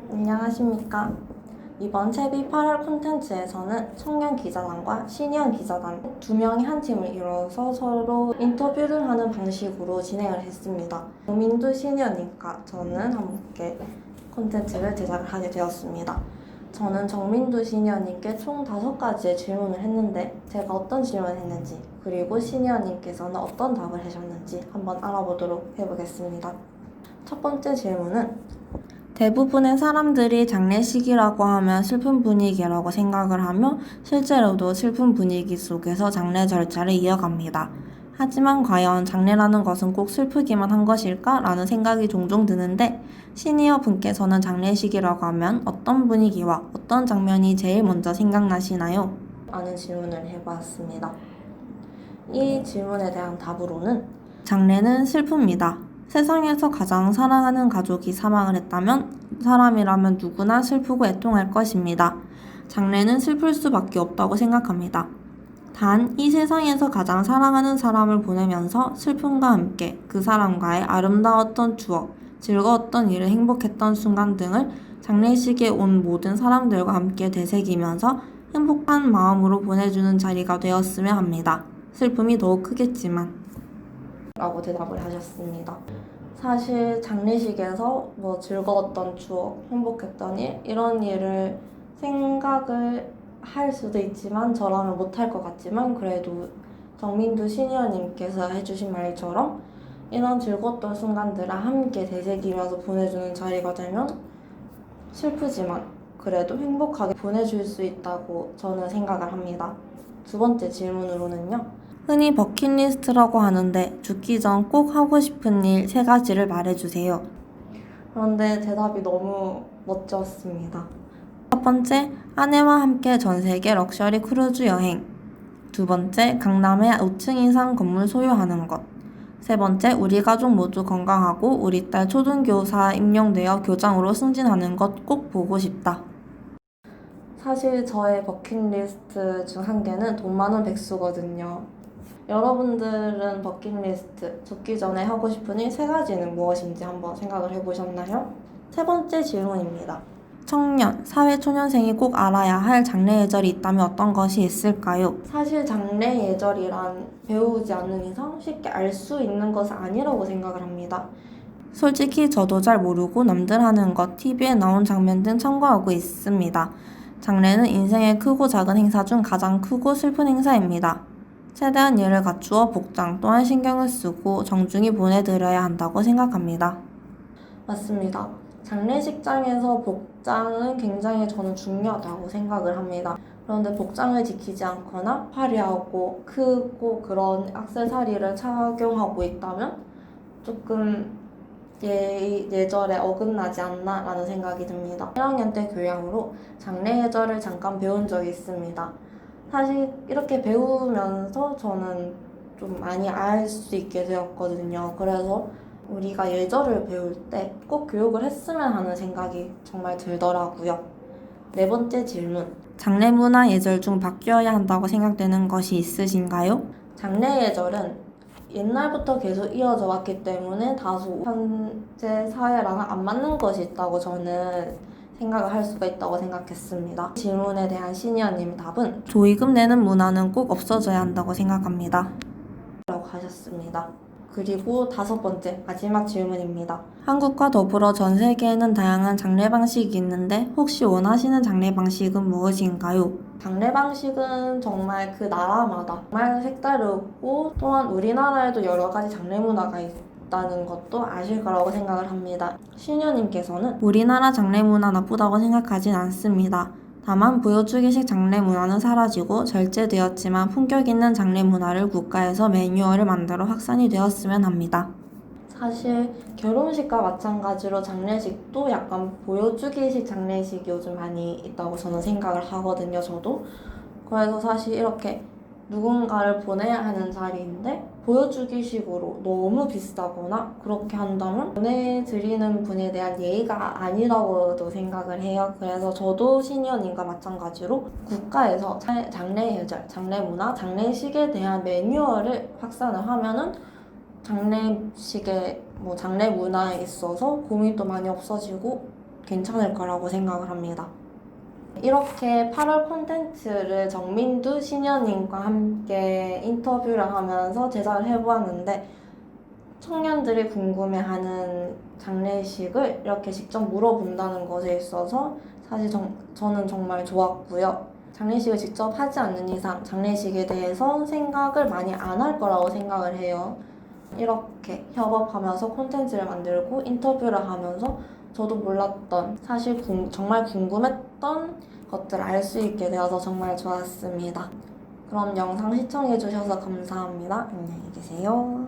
안녕하십니까. 이번 채비 8월 콘텐츠에서는 청년 기자단과 시니어 기자단 두 명이 한 팀을 이뤄서 서로 인터뷰를 하는 방식으로 진행을 했습니다. 정민두 시니어님과 저는 함께 콘텐츠를 제작을 하게 되었습니다. 저는 정민두 시니어님께 총 5가지의 질문을 했는데 제가 어떤 질문을 했는지 그리고 시니어님께서는 어떤 답을 하셨는지 한번 알아보도록 해보겠습니다. 첫 번째 질문은 대부분의 사람들이 장례식이라고 하면 슬픈 분위기라고 생각을 하며 실제로도 슬픈 분위기 속에서 장례 절차를 이어갑니다. 하지만 과연 장례라는 것은 꼭 슬프기만 한 것일까? 라는 생각이 종종 드는데 시니어 분께서는 장례식이라고 하면 어떤 분위기와 어떤 장면이 제일 먼저 생각나시나요? 라는 질문을 해봤습니다. 이 질문에 대한 답으로는 장례는 슬픕니다. 세상에서 가장 사랑하는 가족이 사망을 했다면 사람이라면 누구나 슬프고 애통할 것입니다. 장례는 슬플 수밖에 없다고 생각합니다. 단, 이 세상에서 가장 사랑하는 사람을 보내면서 슬픔과 함께 그 사람과의 아름다웠던 추억, 즐거웠던 일을 행복했던 순간 등을 장례식에 온 모든 사람들과 함께 되새기면서 행복한 마음으로 보내주는 자리가 되었으면 합니다. 슬픔이 더욱 크겠지만 라고 대답을 하셨습니다. 사실 장례식에서 즐거웠던 추억, 행복했던 일 이런 일을 생각을 할 수도 있지만 저라면 못할 것 같지만 그래도 정민두 시니어님께서 해주신 말처럼 이런 즐거웠던 순간들을 함께 되새기면서 보내주는 자리가 되면 슬프지만 그래도 행복하게 보내줄 수 있다고 저는 생각을 합니다. 두 번째 질문으로는요. 흔히 버킷리스트라고 하는데 죽기 전 꼭 하고 싶은 일 3가지를 말해주세요. 그런데 대답이 너무 멋졌습니다. 첫 번째, 아내와 함께 전 세계 럭셔리 크루즈 여행. 두 번째, 강남에 5층 이상 건물 소유하는 것. 세 번째, 우리 가족 모두 건강하고 우리 딸 초등교사 임용되어 교장으로 승진하는 것 꼭 보고 싶다. 사실 저의 버킷리스트 중 한 개는 돈 많은 백수거든요. 여러분들은 버킷리스트, 죽기 전에 하고 싶은 일 3가지는 무엇인지 한번 생각을 해보셨나요? 세 번째 질문입니다. 청년, 사회초년생이 꼭 알아야 할 장래 예절이 있다면 어떤 것이 있을까요? 사실 장래 예절이란 배우지 않는 이상 쉽게 알 수 있는 것은 아니라고 생각을 합니다. 솔직히 저도 잘 모르고 남들 하는 것, TV에 나온 장면 등 참고하고 있습니다. 장례는 인생의 크고 작은 행사 중 가장 크고 슬픈 행사입니다. 최대한 예를 갖추어 복장 또한 신경을 쓰고 정중히 보내드려야 한다고 생각합니다. 맞습니다. 장례식장에서 복장은 굉장히 저는 중요하다고 생각을 합니다. 그런데 복장을 지키지 않거나 화려하고 크고 그런 액세서리를 착용하고 있다면 조금 예절에 어긋나지 않나 라는 생각이 듭니다. 1학년 때 교양으로 장례 예절을 잠깐 배운 적이 있습니다. 사실 이렇게 배우면서 저는 좀 많이 알 수 있게 되었거든요. 그래서 우리가 예절을 배울 때 꼭 교육을 했으면 하는 생각이 정말 들더라고요. 네 번째 질문. 장례 문화 예절 중 바뀌어야 한다고 생각되는 것이 있으신가요? 장례 예절은 옛날부터 계속 이어져 왔기 때문에 다소 현재 사회랑은 안 맞는 것이 있다고 저는 생각을 할 수가 있다고 생각했습니다. 질문에 대한 시니어님 답은 조의금 내는 문화는 꼭 없어져야 한다고 생각합니다. 라고 하셨습니다. 그리고 5번째 마지막 질문입니다. 한국과 더불어 전 세계에는 다양한 장례 방식이 있는데 혹시 원하시는 장례 방식은 무엇인가요? 장례 방식은 정말 그 나라마다 정말 색다르고 또한 우리나라에도 여러 가지 장례 문화가 있다는 것도 아실 거라고 생각을 합니다. 시니어님께서는 우리나라 장례 문화 나쁘다고 생각하진 않습니다. 다만 보여주기식 장례 문화는 사라지고 절제되었지만 품격 있는 장례 문화를 국가에서 매뉴얼을 만들어 확산이 되었으면 합니다. 사실 결혼식과 마찬가지로 장례식도 약간 보여주기식 장례식이 요즘 많이 있다고 저는 생각을 하거든요. 저도. 그래서 사실 이렇게 누군가를 보내야 하는 자리인데 보여주기식으로 너무 비싸거나 그렇게 한다면 보내드리는 분에 대한 예의가 아니라고도 생각을 해요. 그래서 저도 시니어님과 마찬가지로 국가에서 장례 예절, 장례 문화, 장례식에 대한 매뉴얼을 확산을 하면은 장례식에 장례 문화에 있어서 고민도 많이 없어지고 괜찮을 거라고 생각을 합니다. 이렇게 8월 콘텐츠를 정민두 신현님과 함께 인터뷰를 하면서 제작을 해보았는데 청년들이 궁금해하는 장례식을 이렇게 직접 물어본다는 것에 있어서 사실 저는 정말 좋았고요. 장례식을 직접 하지 않는 이상 장례식에 대해서 생각을 많이 안 할 거라고 생각을 해요. 이렇게 협업하면서 콘텐츠를 만들고 인터뷰를 하면서 저도 몰랐던 사실 정말 궁금했던 것들을 알 수 있게 되어서 정말 좋았습니다. 그럼 영상 시청해주셔서 감사합니다. 안녕히 계세요.